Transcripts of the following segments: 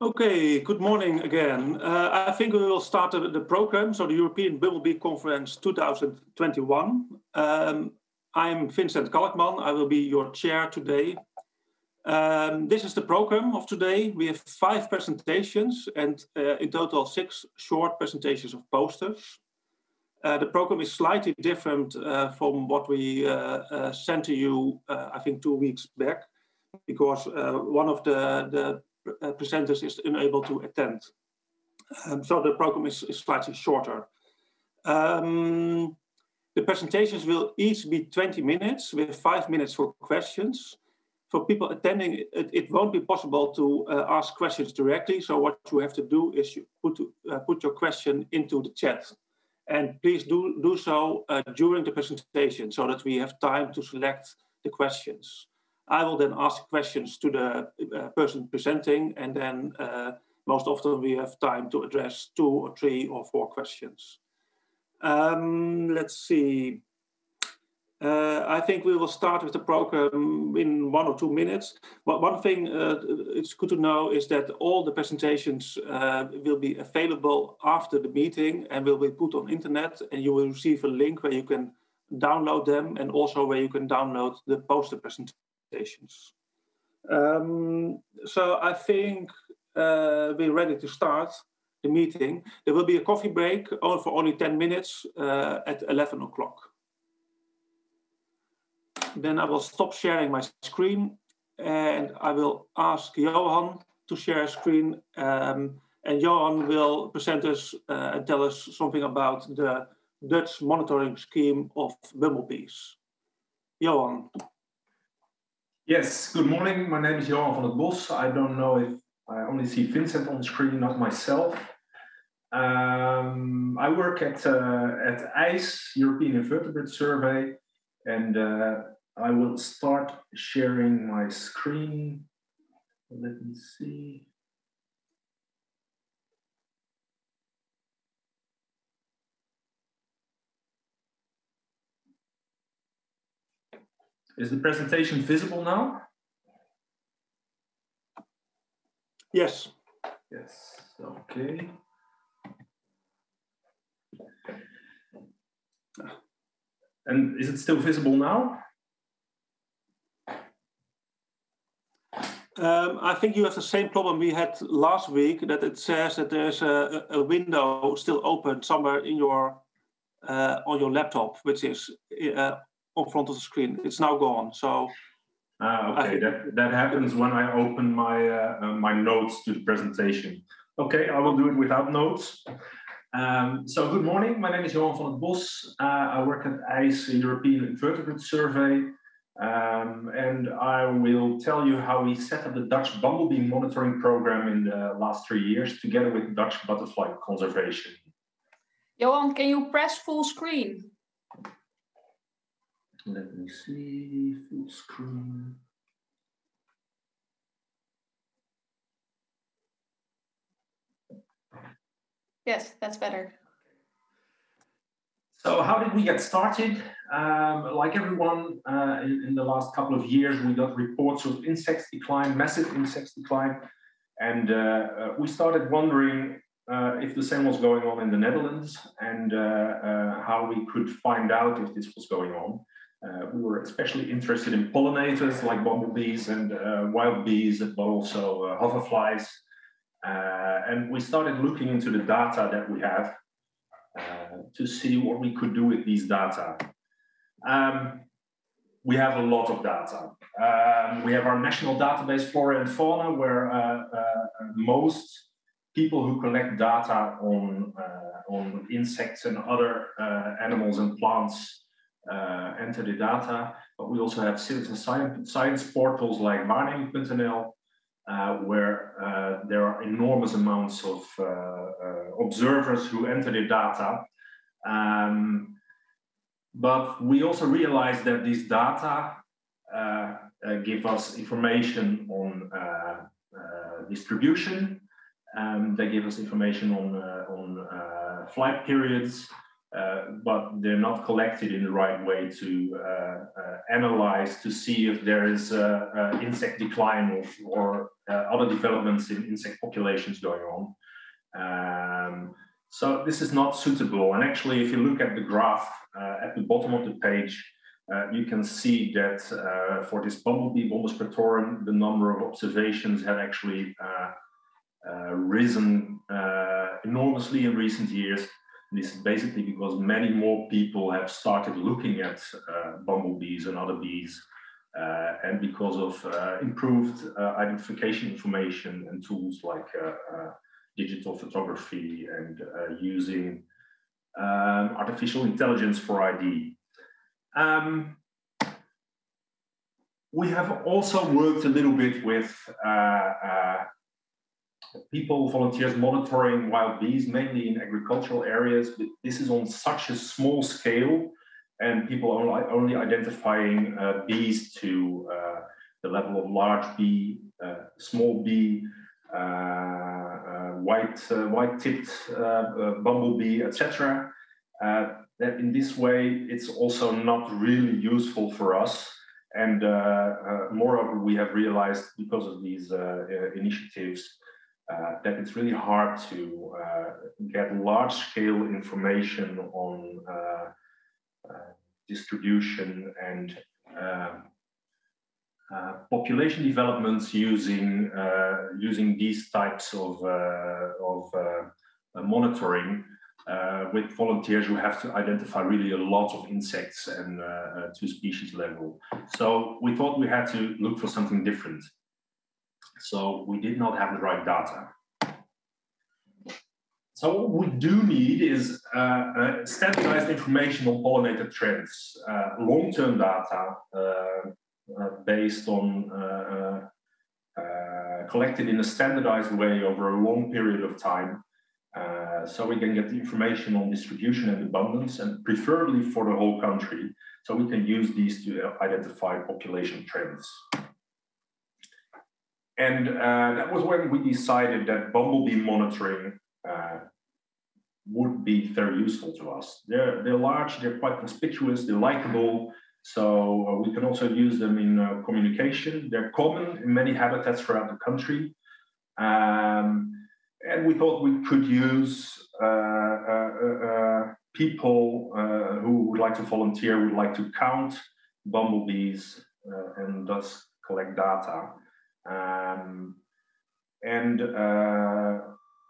Okay, good morning again. I think we will start the program, so the European Bumblebee Conference 2021. I'm Vincent Kalkman. I will be your chair today. This is the program of today. We have 5 presentations and in total 6 short presentations of posters. The program is slightly different from what we sent to you, I think 2 weeks back, because one of the presenters is unable to attend. So the program is slightly shorter. The presentations will each be 20 minutes with 5 minutes for questions. For people attending, it won't be possible to ask questions directly. So what you have to do is you put your question into the chat. And please do so during the presentation so that we have time to select the questions. I will then ask questions to the person presenting, and then most often we have time to address 2 or 3 or 4 questions. Let's see. I think we will start with the program in 1 or 2 minutes. But one thing it's good to know is that all the presentations will be available after the meeting and will be put on internet, and you will receive a link where you can download them and also where you can download the poster presentations. So I think we're ready to start the meeting. There will be a coffee break for only 10 minutes at 11 o'clock. Then I will stop sharing my screen and I will ask Johan to share a screen. And Johan will present us and tell us something about the Dutch monitoring scheme of bumblebees. Johan. Yes, good morning. My name is Johan van het Bosch. I don't know if I only see Vincent on the screen, not myself. I work at EIS, European Invertebrate Survey, and I will start sharing my screen. Let me see. Is the presentation visible now? Yes. Yes, okay. And is it still visible now? I think you have the same problem we had last week, that it says that there's a window still open somewhere in your on your laptop, which is on front of the screen. It's now gone. So okay, that happens when I open my my notes to the presentation. Okay, I will do it without notes. So good morning. My name is Johan van het Bosch. I work at EIS, European Invertebrate Survey. And I will tell you how we set up the Dutch Bumblebee Monitoring program in the last 3 years together with Dutch Butterfly Conservation. Johan, can you press full screen? Let me see, full screen. Yes, that's better. So how did we get started? Like everyone, in the last couple of years, we got reports of insect decline, massive insect decline. And we started wondering if the same was going on in the Netherlands and how we could find out if this was going on. We were especially interested in pollinators like bumblebees and wild bees, but also hoverflies. And we started looking into the data that we have to see what we could do with these data. We have a lot of data. We have our national database, Flora and Fauna, where most people who collect data on insects and other animals and plants enter the data. But we also have citizen science portals like waarneming.nl, where there are enormous amounts of observers who enter the data. But we also realized that these data give us information on distribution. They give us information on flight periods, but they're not collected in the right way to analyze to see if there is insect decline or other developments in insect populations going on. So this is not suitable. And actually, if you look at the graph at the bottom of the page, you can see that for this Bumblebee Bombus pretorum, the number of observations have actually risen enormously in recent years. This is basically because many more people have started looking at bumblebees and other bees, and because of improved identification information and tools like digital photography and using artificial intelligence for ID. We have also worked a little bit with people, volunteers monitoring wild bees, mainly in agricultural areas. But this is on such a small scale, and people are only identifying bees to the level of large bee, small bee, white-tipped bumblebee, etc. That in this way, it's also not really useful for us. And moreover, we have realized because of these initiatives that it's really hard to get large-scale information on distribution and population developments using these types of monitoring with volunteers who have to identify really a lot of insects and to species level. So we thought we had to look for something different. So we did not have the right data. So what we do need is standardized information on pollinator trends, long-term data based on collected in a standardized way over a long period of time. So we can get the information on distribution and abundance, and preferably for the whole country, so we can use these to identify population trends. And that was when we decided that Bumblebee monitoring would be very useful to us. They're large, they're quite conspicuous, they're likable, so we can also use them in communication. They're common in many habitats throughout the country. And we thought we could use people who would like to volunteer, would like to count bumblebees and thus collect data.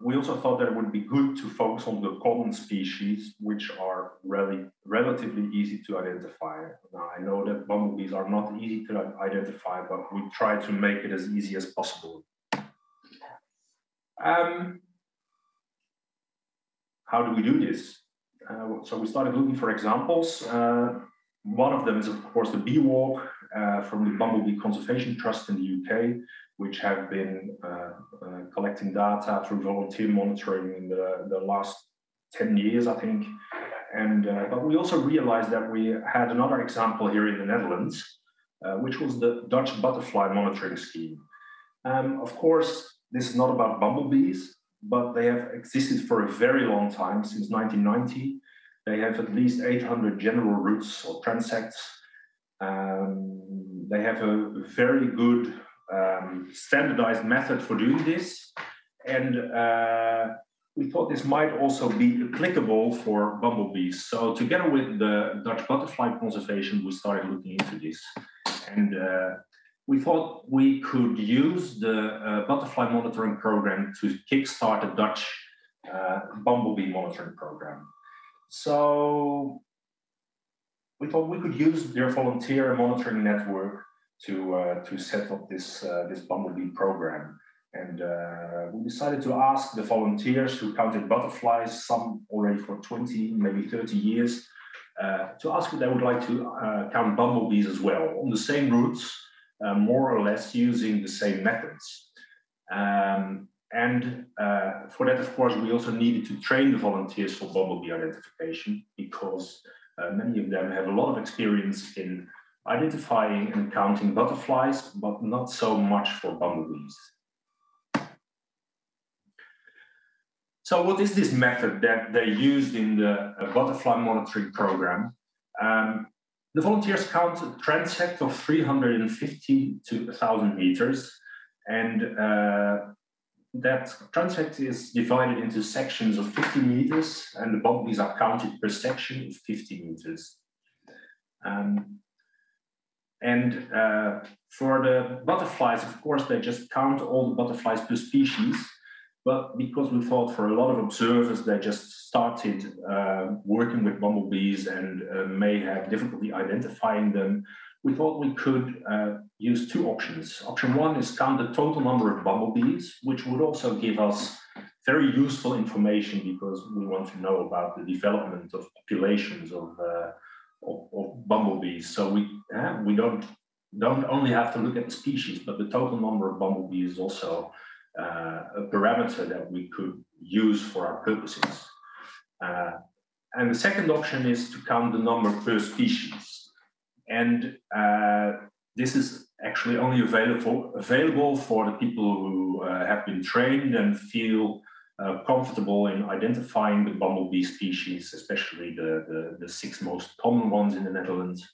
We also thought that it would be good to focus on the common species, which are relatively easy to identify. Now, I know that bumblebees are not easy to identify, but we try to make it as easy as possible. How do we do this? So we started looking for examples. One of them is, of course, the Bee Walk from the Bumblebee Conservation Trust in the UK, which have been collecting data through volunteer monitoring in the last 10 years, I think. And but we also realized that we had another example here in the Netherlands, which was the Dutch butterfly monitoring scheme. Of course, this is not about bumblebees, but they have existed for a very long time, since 1990. They have at least 800 general routes or transects. They have a very good standardized method for doing this. And we thought this might also be applicable for bumblebees. So together with the Dutch butterfly conservation, we started looking into this. And we thought we could use the butterfly monitoring program to kickstart the Dutch bumblebee monitoring program. So we thought we could use their volunteer monitoring network to set up this bumblebee program. And we decided to ask the volunteers who counted butterflies, some already for 20, maybe 30 years, to ask if they would like to count bumblebees as well, on the same routes, more or less using the same methods. For that, of course, we also needed to train the volunteers for bumblebee identification, because many of them have a lot of experience in identifying and counting butterflies, but not so much for bumblebees. So what is this method that they used in the butterfly monitoring program? The volunteers count a transect of 350 to 1,000 meters, and that transect is divided into sections of 50 meters, and the bumblebees are counted per section of 50 meters. For the butterflies, of course, they just count all the butterflies per species. But because we thought for a lot of observers, they just started working with bumblebees and may have difficulty identifying them, we thought we could use two options. Option one is count the total number of bumblebees, which would also give us very useful information because we want to know about the development of populations of bumblebees. So we don't only have to look at the species, but the total number of bumblebees is also a parameter that we could use for our purposes. And the second option is to count the number per species. And this is actually only available for the people who have been trained and feel comfortable in identifying the bumblebee species, especially the 6 most common ones in the Netherlands,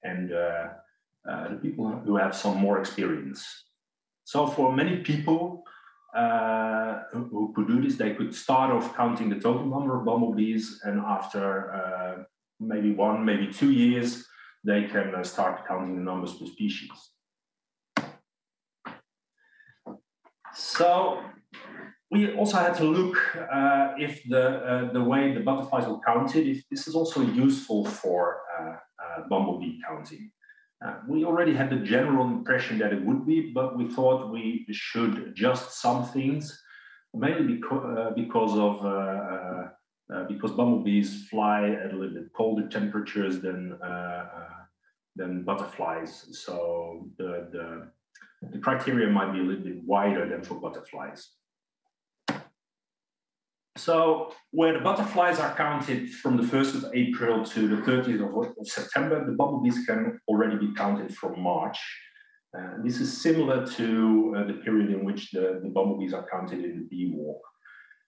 and the people who have some more experience. So for many people who could do this, they could start off counting the total number of bumblebees, and after maybe 1, maybe 2 years, they can start counting the numbers per species. So we also had to look if the way the butterflies were counted, if this is also useful for bumblebee counting. We already had the general impression that it would be, but we thought we should adjust some things, mainly because bumblebees fly at a little bit colder temperatures than butterflies. So the criteria might be a little bit wider than for butterflies. So where the butterflies are counted from the 1st of April to the 30th of September, the bumblebees can already be counted from March. This is similar to the period in which the bumblebees are counted in the bee walk.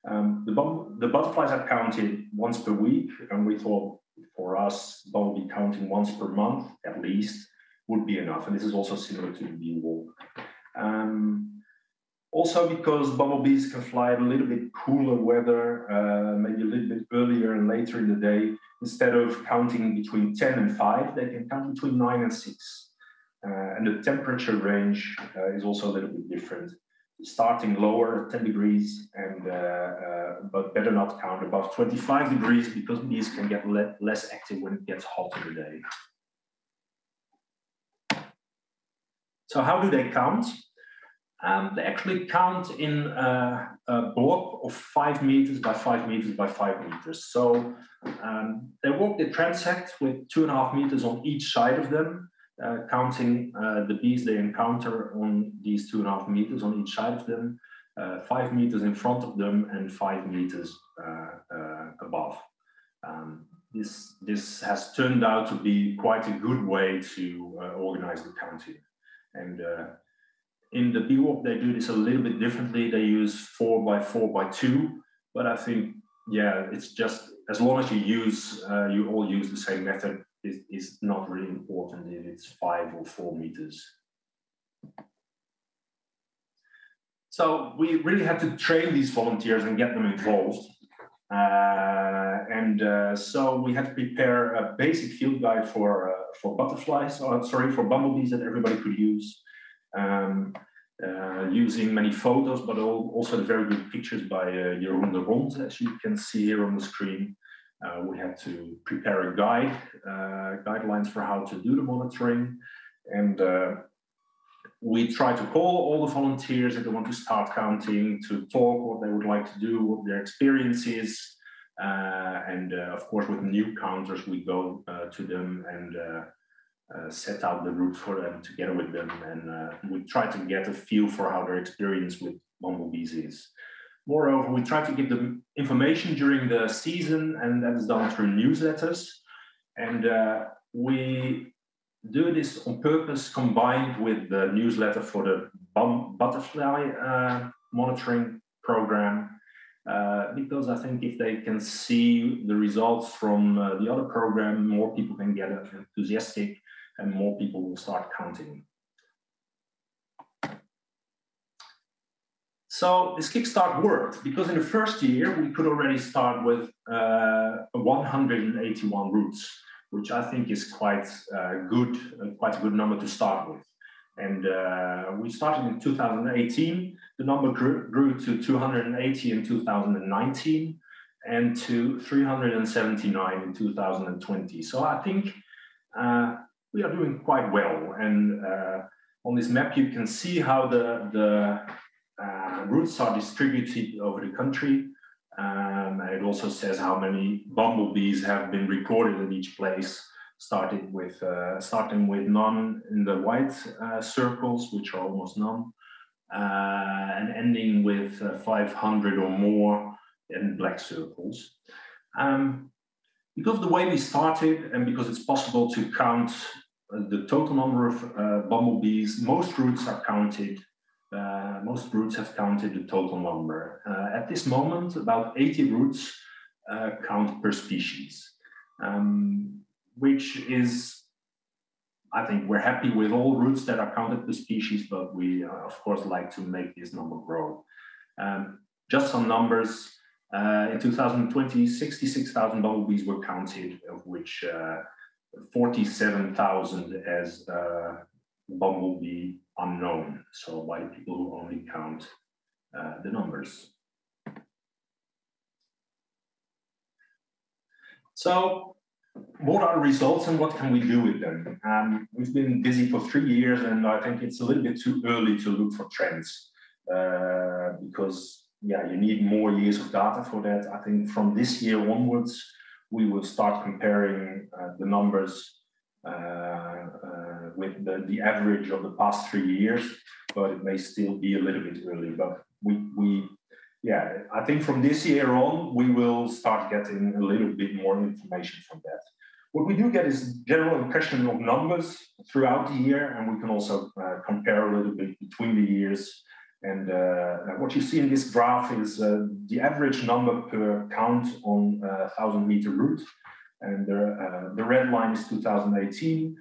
The butterflies are counted once per week, and we thought for us, bumblebee counting once per month at least would be enough. And this is also similar to the bee walk. Also because bumblebees can fly at a little bit cooler weather, maybe a little bit earlier and later in the day, instead of counting between 10 and 5, they can count between 9 and 6. And the temperature range is also a little bit different, starting lower at 10 degrees, and but better not count above 25 degrees because bees can get less active when it gets hot in the day. So how do they count? They actually count in a block of 5 meters by 5 meters by 5 meters. So they walk the transect with 2.5 meters on each side of them, counting the bees they encounter on these 2.5 meters on each side of them, 5 meters in front of them, and 5 meters above. This has turned out to be quite a good way to organize the counting. And in the bee walk, they do this a little bit differently. They use 4 by 4 by 2, but I think, yeah, it's just as long as you all use the same method, it's not really important if it's 5 or 4 meters. So we really had to train these volunteers and get them involved. So we had to prepare a basic field guide for butterflies, or sorry, for bumblebees that everybody could use. Using many photos, but also the very good pictures by Johan, as you can see here on the screen. We had to prepare a guidelines for how to do the monitoring, and we try to call all the volunteers that they want to start counting, to talk what they would like to do, what their experience is, and of course with new counters we go to them and set out the route for them together with them, and we try to get a feel for how their experience with bumblebees is. Moreover, we try to give them information during the season, and that is done through newsletters. And we do this on purpose combined with the newsletter for the butterfly monitoring program. because I think if they can see the results from the other program, more people can get enthusiastic and more people will start counting. So this Kickstart worked because in the first year we could already start with 181 routes, which I think is quite a good number to start with. And we started in 2018. The number grew to 280 in 2019 and to 379 in 2020. So I think we are doing quite well. And on this map, you can see how the routes are distributed over the country. And it also says how many bumblebees have been recorded at each place, starting with none in the white circles, which are almost none, and ending with 500 or more in black circles. Because of the way we started and because it's possible to count the total number of bumblebees, most routes are counted. Most routes have counted the total number. At this moment, about 80 routes count per species, which is, I think we're happy with all routes that are counted per species, but we of course like to make this number grow. Just some numbers. In 2020, 66,000 bumblebees were counted, of which 47,000 as bumblebee unknown, so by people who only count the numbers. So what are the results and what can we do with them? We've been busy for 3 years and I think it's a little bit too early to look for trends because you need more years of data for that. I think from this year onwards, we will start comparing the numbers with the average of the past 3 years, but it may still be a little bit early. But I think from this year on, we will start getting a little bit more information from that. What we do get is general impression of numbers throughout the year, and we can also compare a little bit between the years. And what you see in this graph is the average number per count on 1,000-meter route. And the red line is 2018,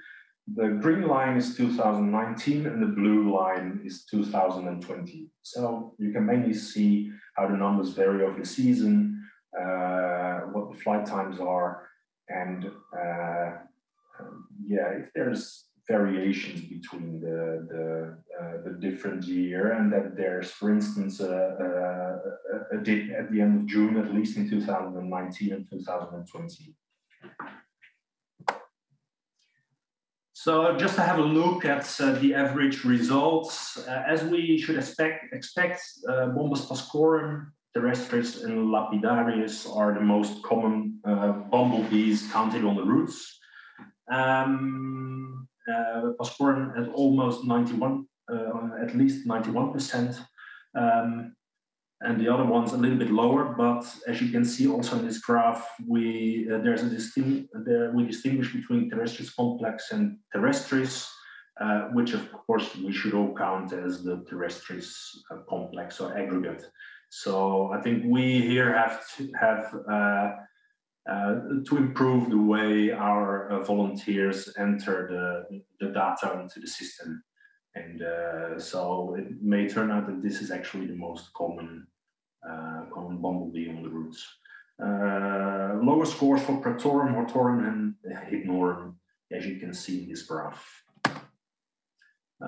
the green line is 2019, and the blue line is 2020. So you can mainly see how the numbers vary over the season, what the flight times are, and if there's variations between the different year, and that there's, for instance, a dip at the end of June, at least in 2019 and 2020. So just to have a look at the average results, as we should expect, Bombus pascorum, terrestris, and lapidarius are the most common bumblebees counted on the routes. Pascorum at almost 91, at least 91%, and the other ones a little bit lower. But as you can see also in this graph, we distinguish between terrestris complex and terrestris, which of course we should all count as the terrestris complex or aggregate. So I think we here have to improve the way our volunteers enter the data into the system. And so it may turn out that this is actually the most common bumblebee on the routes. Lower scores for pratorum, hortorum, and hypnorum, as you can see in this graph.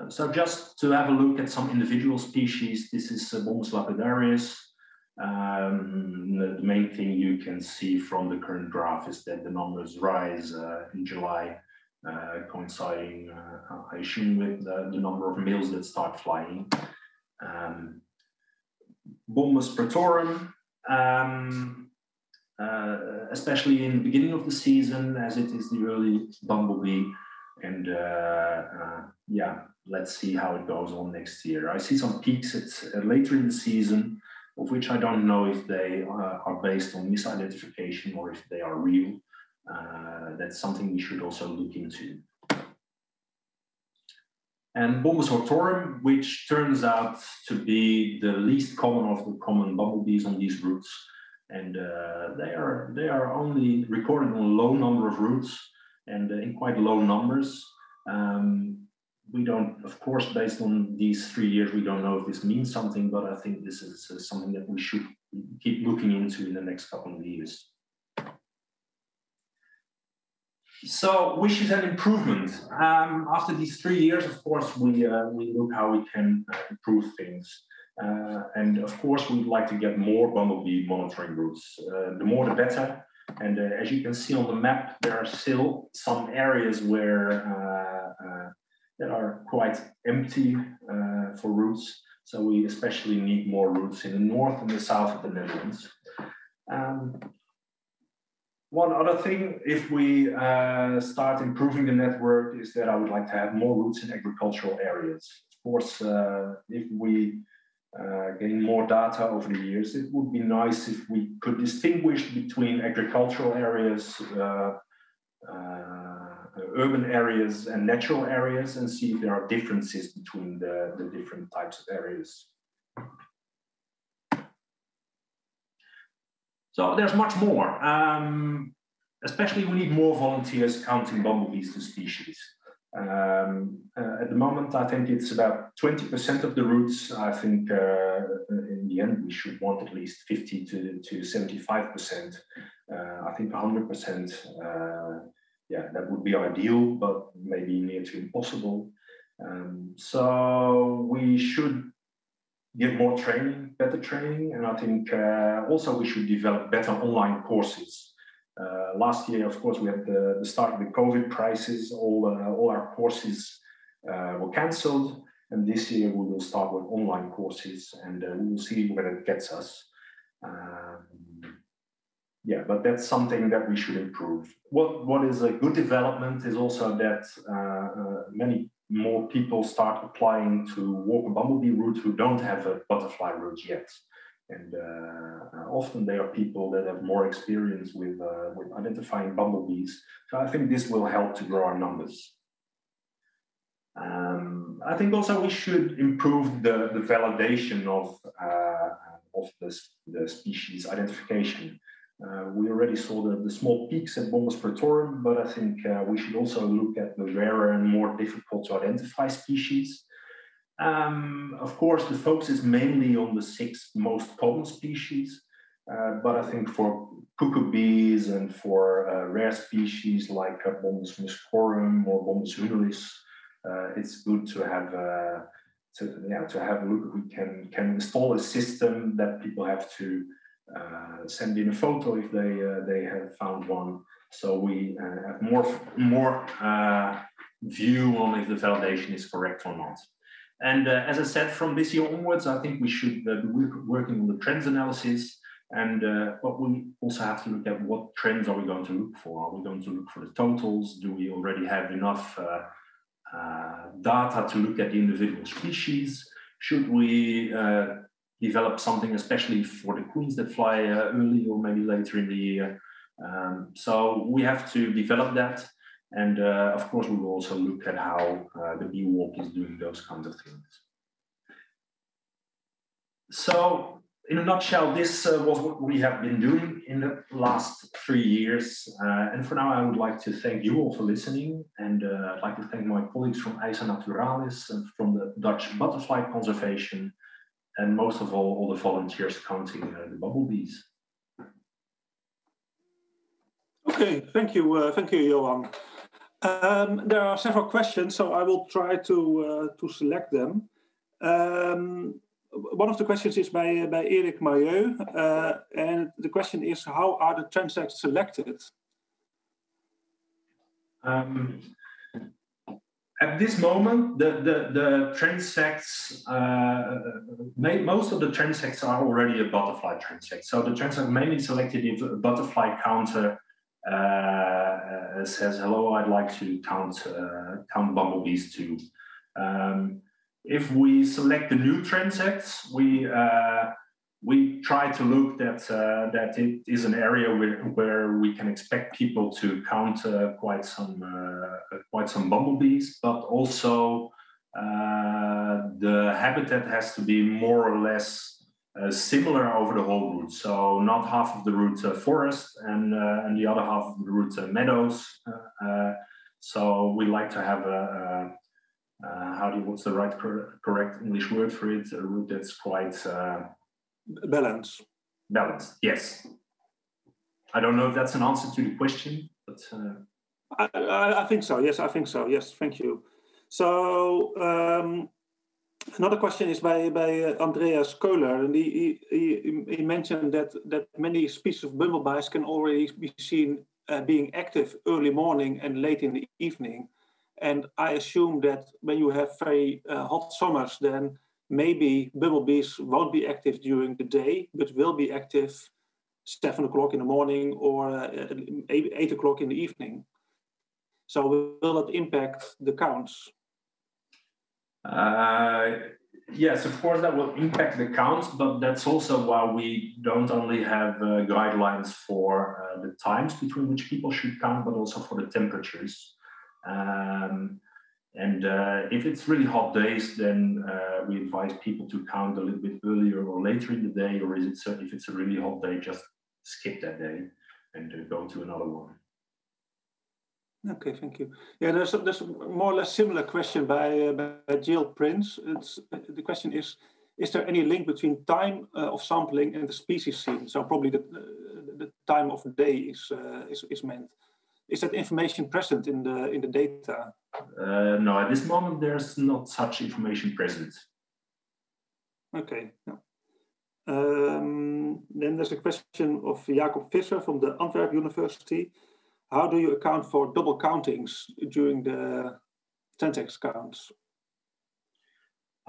So just to have a look at some individual species, this is Bombus lapidarius. The main thing you can see from the current graph is that the numbers rise in July, coinciding, I assume, with the number of males that start flying. Bombus pratorum, especially in the beginning of the season, as it is the early bumblebee, and let's see how it goes on next year. I see some peaks later in the season, of which I don't know if they are based on misidentification or if they are real. That's something we should also look into. and Bombus hortorum, which turns out to be the least common of the common bumblebees on these routes. And they are only recorded on a low number of routes and in quite low numbers. We don't, of course, based on these 3 years, we don't know if this means something, but I think this is something that we should keep looking into in the next couple of years. So, wishes and improvement. After these 3 years, of course, we look how we can improve things. And of course, we'd like to get more Bumblebee monitoring routes. The more, the better. And as you can see on the map, there are still some areas where that are quite empty for routes. So we especially need more routes in the north and the south of the Netherlands. One other thing, if we start improving the network, is that I would like to have more routes in agricultural areas. Of course, if we gain more data over the years, it would be nice if we could distinguish between agricultural areas, urban areas and natural areas, and see if there are differences between the different types of areas. So there's much more. Especially we need more volunteers counting bumblebees to species. At the moment, I think it's about 20% of the routes. I think in the end, we should want at least 50 to 75%. I think 100%, yeah, that would be ideal, but maybe near to impossible. So we should give more training, better training, and I think also we should develop better online courses. Last year, of course, we had the start of the COVID crisis. All our courses were cancelled, and this year we will start with online courses, and we will see where it gets us. Yeah, but that's something that we should improve. What is a good development is also that many more people start applying to walk a bumblebee route who don't have a butterfly route yet. And often they are people that have more experience with identifying bumblebees. So I think this will help to grow our numbers. I think also we should improve the validation of the species identification. We already saw the small peaks at Bombus hortorum, but I think we should also look at the rarer and more difficult to identify species. Of course, the focus is mainly on the 6 most common species, but I think for cuckoo bees and for rare species like Bombus muscorum or Bombus humilis, it's good to have a look. We can install a system that people have to send in a photo if they have found one, so we have more view on if the validation is correct or not. And as I said, from this year onwards, I think we should be working on the trends analysis, but we also have to look at what trends are we going to look for. Are we going to look for the totals? Do we already have enough data to look at the individual species? Should we develop something especially for the queens that fly early or maybe later in the year? So we have to develop that. And of course, we will also look at how the bee walk is doing those kinds of things. So in a nutshell, this was what we have been doing in the last 3 years. And for now, I would like to thank you all for listening. And I'd like to thank my colleagues from EIS Naturalis and from the Dutch Butterfly Conservation, and most of all the volunteers counting the bumblebees. Okay, thank you, Johan. There are several questions, so I will try to select them. One of the questions is by Eric Mailleux, and the question is, how are the transects selected? At this moment, the transects, most of the transects are already a butterfly transect. So the transect mainly selected if a butterfly counter says, hello, I'd like to count bumblebees too. If we select the new transects, we try to look that it is an area where we can expect people to count quite some bumblebees, but also the habitat has to be more or less similar over the whole route. So not half of the route forest and the other half of the route meadows. So we like to have what's the right correct English word for it? A route that's quite balanced. Balanced, yes. I don't know if that's an answer to the question, but I think so. Yes, I think so. Yes, thank you. So another question is by Andreas Kohler, and he mentioned that many species of bumblebees can already be seen being active early morning and late in the evening. And I assume that when you have very hot summers, then maybe bumblebees won't be active during the day, but will be active 7 o'clock in the morning or 8 o'clock in the evening. So will that impact the counts? Yes, of course, that will impact the counts, but that's also why we don't only have guidelines for the times between which people should count, but also for the temperatures. If it's really hot days, then we advise people to count a little bit earlier or later in the day, or if it's a really hot day, just skip that day and go to another one. Okay, thank you. Yeah, there's a more or less similar question by Jill Prince. The question is there any link between time of sampling and the species seen? So probably the time of day is meant. Is that information present in the data? No, at this moment there's not such information present. Okay. No. Then there's a question of Jacob Visser from the Antwerp University. How do you account for double countings during the syntax counts?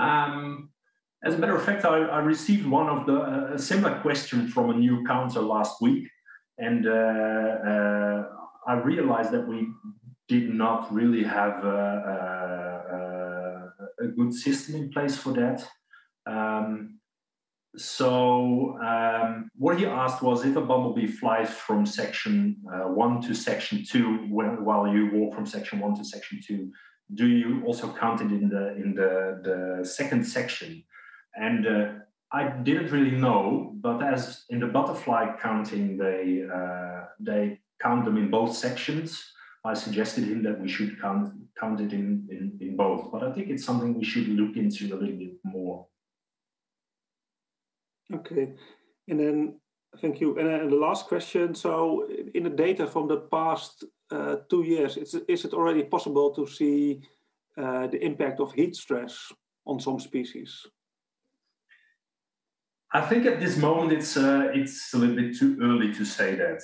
As a matter of fact, I received one of a similar question from a new counter last week, and I realized that we did not really have a good system in place for that. What he asked was, if a bumblebee flies from section 1 to section 2, while you walk from section 1 to section 2, do you also count it in the second section? And I didn't really know, but as in the butterfly counting, they count them in both sections. I suggested him that we should count it in both, but I think it's something we should look into a little bit more. Okay, and then thank you. And then the last question. So, in the data from the past 2 years, is it already possible to see the impact of heat stress on some species? I think at this moment it's a little bit too early to say that.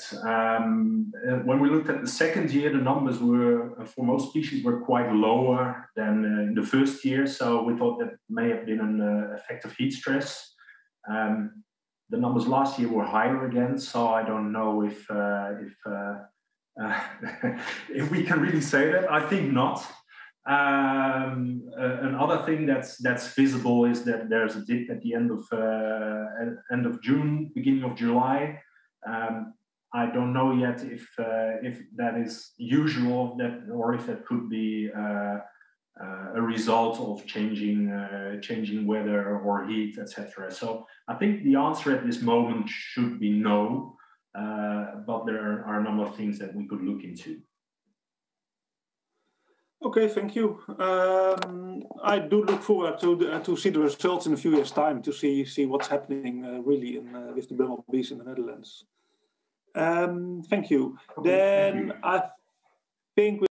When we looked at the second year, the numbers were for most species were quite lower than in the first year. So we thought that may have been an effect of heat stress. The numbers last year were higher again, so I don't know if we can really say that. I think not. Another thing that's visible is that there's a dip at the end of June, beginning of July. I don't know yet if that is usual, or if that could be a result of changing weather or heat, etc. So I think the answer at this moment should be no, but there are a number of things that we could look into. Okay, thank you. I do look forward to see the results in a few years' time, to see what's happening really with the bumblebees in the Netherlands. Thank you. Okay, Then thank you. I think